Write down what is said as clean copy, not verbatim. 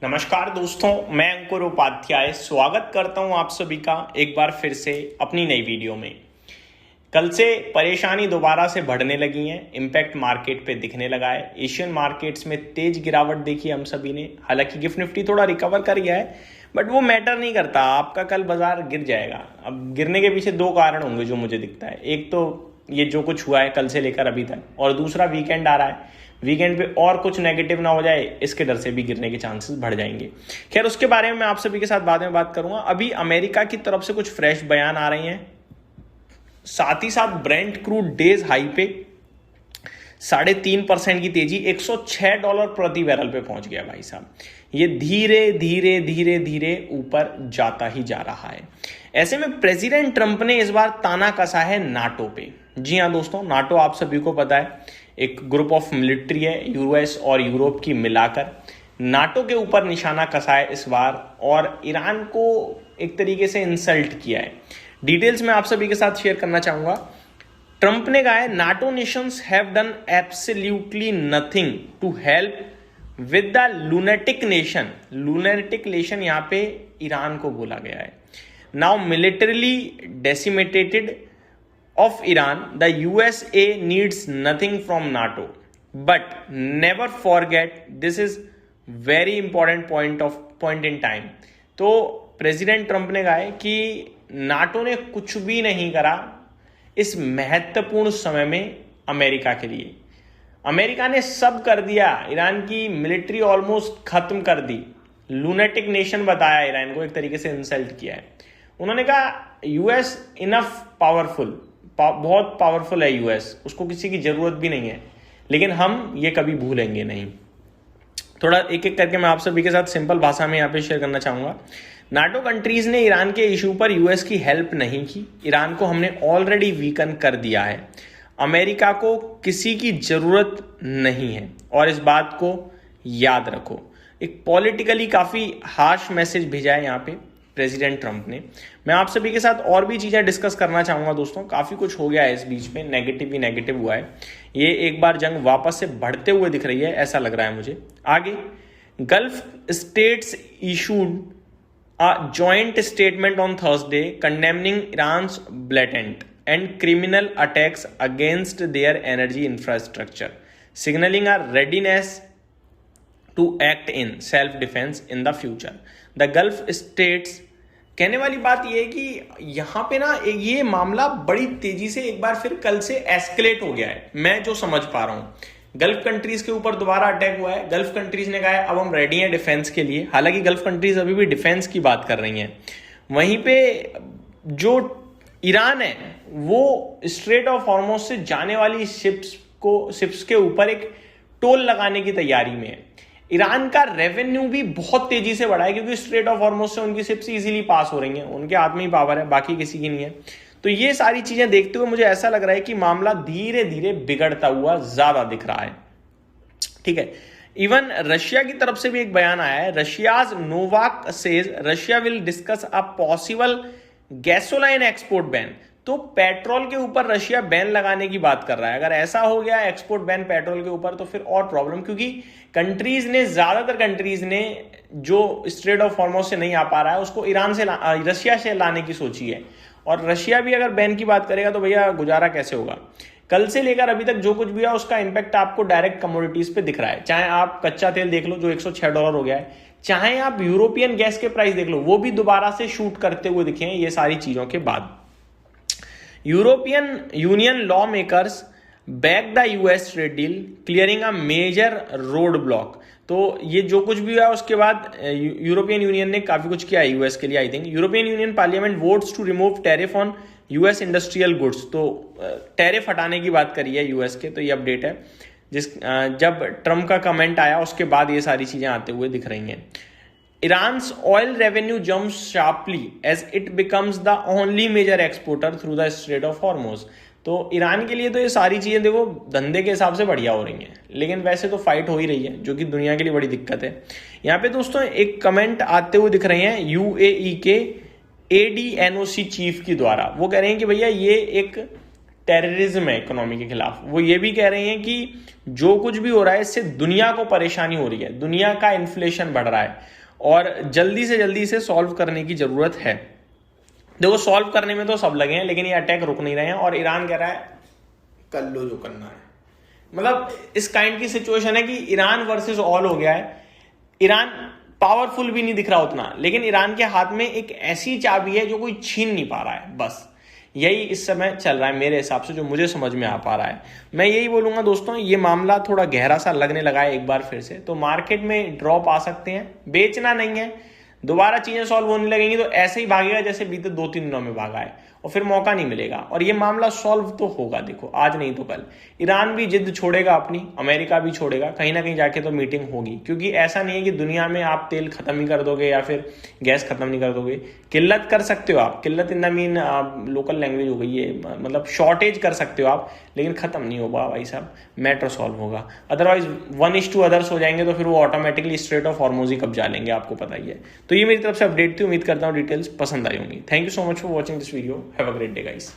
नमस्कार दोस्तों, मैं अंकुर उपाध्याय स्वागत करता हूं आप सभी का एक बार फिर से अपनी नई वीडियो में। कल से परेशानी दोबारा से बढ़ने लगी है, इम्पैक्ट मार्केट पे दिखने लगा है। एशियन मार्केट्स में तेज गिरावट देखी हम सभी ने। हालांकि गिफ्ट निफ्टी थोड़ा रिकवर कर गया है, बट वो मैटर नहीं करता, आपका कल बाजार गिर जाएगा। अब गिरने के पीछे दो कारण होंगे जो मुझे दिखता है। एक तो ये जो कुछ हुआ है कल से लेकर अभी तक, और दूसरा वीकेंड आ रहा है। वीकेंड पे और कुछ नेगेटिव ना हो जाए, इसके डर से भी गिरने के चांसेस बढ़ जाएंगे। खैर, उसके बारे में मैं आप सभी के साथ बाद में बात करूंगा। अभी अमेरिका की तरफ से कुछ फ्रेश बयान आ रहे हैं, साथ ही साथ ब्रेंट क्रूड डेज हाई पे 3.5% की तेजी, $106 प्रति बैरल पे पहुंच गया भाई साहब। ये धीरे धीरे धीरे धीरे ऊपर जाता ही जा रहा है। ऐसे में प्रेसिडेंट ट्रंप ने इस बार ताना कसा है नाटो पे। जी हाँ दोस्तों, नाटो आप सभी को पता है एक ग्रुप ऑफ मिलिट्री है, यूएस और यूरोप की मिलाकर। नाटो के ऊपर निशाना कसा है इस बार और ईरान को एक तरीके से इंसल्ट किया है। डिटेल्स में आप सभी के साथ शेयर करना चाहूंगा। ट्रंप ने कहा है, NATO nations have done absolutely nothing to help with the lunatic nation. Lunatic nation यहां पे ईरान को बोला गया है। Now militarily decimated of Iran, the USA needs nothing from NATO. But never forget, this is very important point in time. तो president Trump ने कहा है कि नाटो ने कुछ भी नहीं करा इस महत्वपूर्ण समय में अमेरिका के लिए। अमेरिका ने सब कर दिया, ईरान की मिलिट्री ऑलमोस्ट खत्म कर दी, लूनेटिक नेशन बताया ईरान को, एक तरीके से इंसल्ट किया है। उन्होंने कहा यूएस इनफ पावरफुल, बहुत पावरफुल है यूएस, उसको किसी की जरूरत भी नहीं है, लेकिन हम ये कभी भूलेंगे नहीं। थोड़ा एक एक करके मैं आप सभी के साथ सिंपल भाषा में यहाँ पे शेयर करना चाहूंगा। नाटो कंट्रीज ने ईरान के इशू पर यूएस की हेल्प नहीं की। ईरान को हमने ऑलरेडी वीकन कर दिया है। अमेरिका को किसी की जरूरत नहीं है, और इस बात को याद रखो। एक पॉलिटिकली काफी हार्श मैसेज भेजा है यहाँ पे प्रेसिडेंट ट्रंप ने। मैं आप सभी के साथ और भी चीजें डिस्कस करना चाहूंगा दोस्तों। काफी कुछ हो गया है इस बीच में, नेगेटिव ही नेगेटिव हुआ है। ये एक बार जंग वापस से बढ़ते हुए दिख रही है, ऐसा लग रहा है मुझे। आगे, Gulf states issued a joint statement on Thursday condemning Iran's blatant and criminal attacks against their energy infrastructure, signalling a readiness to act in self defence in the future. The Gulf states, कहने वाली बात यह है कि यहां पे ना ये मामला बड़ी तेजी से एक बार फिर कल से एस्केलेट हो गया है, मैं जो समझ पा रहा हूं। गल्फ कंट्रीज के ऊपर दोबारा अटैक हुआ है। गल्फ कंट्रीज ने कहा है अब हम रेडी हैं डिफेंस के लिए। हालांकि गल्फ कंट्रीज अभी भी डिफेंस की बात कर रही हैं। वहीं पे जो ईरान है वो स्ट्रेट ऑफ हॉर्मुज से जाने वाली शिप्स के ऊपर एक टोल लगाने की तैयारी में है। ईरान का रेवेन्यू भी बहुत तेजी से बढ़ा है, क्योंकि स्ट्रेट ऑफ हॉर्मुज से उनकी शिप्स इजीली पास हो रही हैं। उनके हाथ में ही पावर है, बाकी किसी की नहीं है। तो ये सारी चीजें देखते हुए मुझे ऐसा लग रहा है कि मामला धीरे धीरे बिगड़ता हुआ ज्यादा दिख रहा है। ठीक है, इवन रशिया की तरफ से भी एक बयान आया है। Russia's Novak says Russia will discuss a possible gasoline export ban. तो पेट्रोल के ऊपर रशिया बैन लगाने की बात कर रहा है। अगर ऐसा हो गया एक्सपोर्ट बैन पेट्रोल के ऊपर, तो फिर और प्रॉब्लम, क्योंकि ज्यादातर कंट्रीज ने जो स्ट्रेट ऑफ हॉर्मुज से नहीं आ पा रहा है उसको रशिया से लाने की सोची है। और रशिया भी अगर बैन की बात करेगा तो भैया गुजारा कैसे होगा। कल से लेकर अभी तक जो कुछ भी है उसका इंपैक्ट आपको डायरेक्ट कमोडिटीज पे दिख रहा है। चाहे आप कच्चा तेल देख लो जो $106 हो गया है, चाहे आप यूरोपियन गैस के प्राइस देख लो, वो भी दोबारा से शूट करते हुए दिखे हैं ये सारी चीजों के बाद। European Union law makers back the US trade deal clearing a major road block. तो ये जो कुछ भी हुआ उसके बाद यूरोपियन यूनियन ने काफी कुछ किया यूएस के लिए। I think European Union Parliament votes to remove tariff on US industrial goods. तो टैरिफ हटाने की बात करी है यूएस के। तो ये अपडेट है जब ट्रंप का कमेंट आया उसके बाद ये सारी चीजें आते हुए दिख रही हैं। Iran's oil revenue jumps sharply as it becomes the only major exporter through the Strait of Hormuz। तो ईरान के लिए तो ये सारी चीजें देखो धंधे के हिसाब से बढ़िया हो रही हैं, लेकिन वैसे तो फाइट हो ही रही है, जो कि दुनिया के लिए बड़ी दिक्कत है। यहाँ पे दोस्तों एक कमेंट आते हुए दिख रहे हैं यूएई के ADNOC चीफ की द्वारा। वो कह रहे हैं कि भैया ये एक टेररिज्म है इकोनॉमी के खिलाफ। वो ये भी कह रहे हैं कि जो कुछ भी हो रहा है इससे दुनिया को परेशानी हो रही है, दुनिया का इन्फ्लेशन बढ़ रहा है और जल्दी से जल्दी इसे सॉल्व करने की जरूरत है। देखो सॉल्व करने में तो सब लगे हैं, लेकिन ये अटैक रुक नहीं रहे हैं और ईरान कह रहा है कर लो जो करना है। मतलब इस काइंड की सिचुएशन है कि ईरान वर्सेस ऑल हो गया है। ईरान पावरफुल भी नहीं दिख रहा उतना, लेकिन ईरान के हाथ में एक ऐसी चाबी है जो कोई छीन नहीं पा रहा है। बस यही इस समय चल रहा है मेरे हिसाब से, जो मुझे समझ में आ पा रहा है। मैं यही बोलूंगा दोस्तों, ये मामला थोड़ा गहरा सा लगने लगा है एक बार फिर से, तो मार्केट में ड्रॉप आ सकते हैं। बेचना नहीं है, दोबारा चीजें सॉल्व होने लगेंगी तो ऐसे ही भागेगा जैसे बीते 2-3 दिनों में भागा है और फिर मौका नहीं मिलेगा। और ये मामला सॉल्व तो होगा, देखो आज नहीं तो कल। ईरान भी जिद छोड़ेगा अपनी, अमेरिका भी छोड़ेगा, कहीं ना कहीं जाके तो मीटिंग होगी। क्योंकि ऐसा नहीं है कि दुनिया में आप तेल खत्म ही कर दोगे या फिर गैस खत्म नहीं कर दोगे। किल्लत कर सकते हो आप, किल्लत in the mean local language हो गई है, मतलब शॉर्टेज कर सकते हो आप, लेकिन खत्म नहीं होगा भाई साहब, मैटर सॉल्व होगा। अदरवाइज 1:2 अदर्स हो जाएंगे तो फिर वो ऑटोमेटिकली स्ट्रेट ऑफ हॉर्मुज ही कब्जा लेंगे, आपको पता ही है। तो ये मेरी तरफ से अपडेट थी, उम्मीद करता हूँ डिटेल्स पसंद आई होंगी। Thank you so much for watching this video, have a great day guys.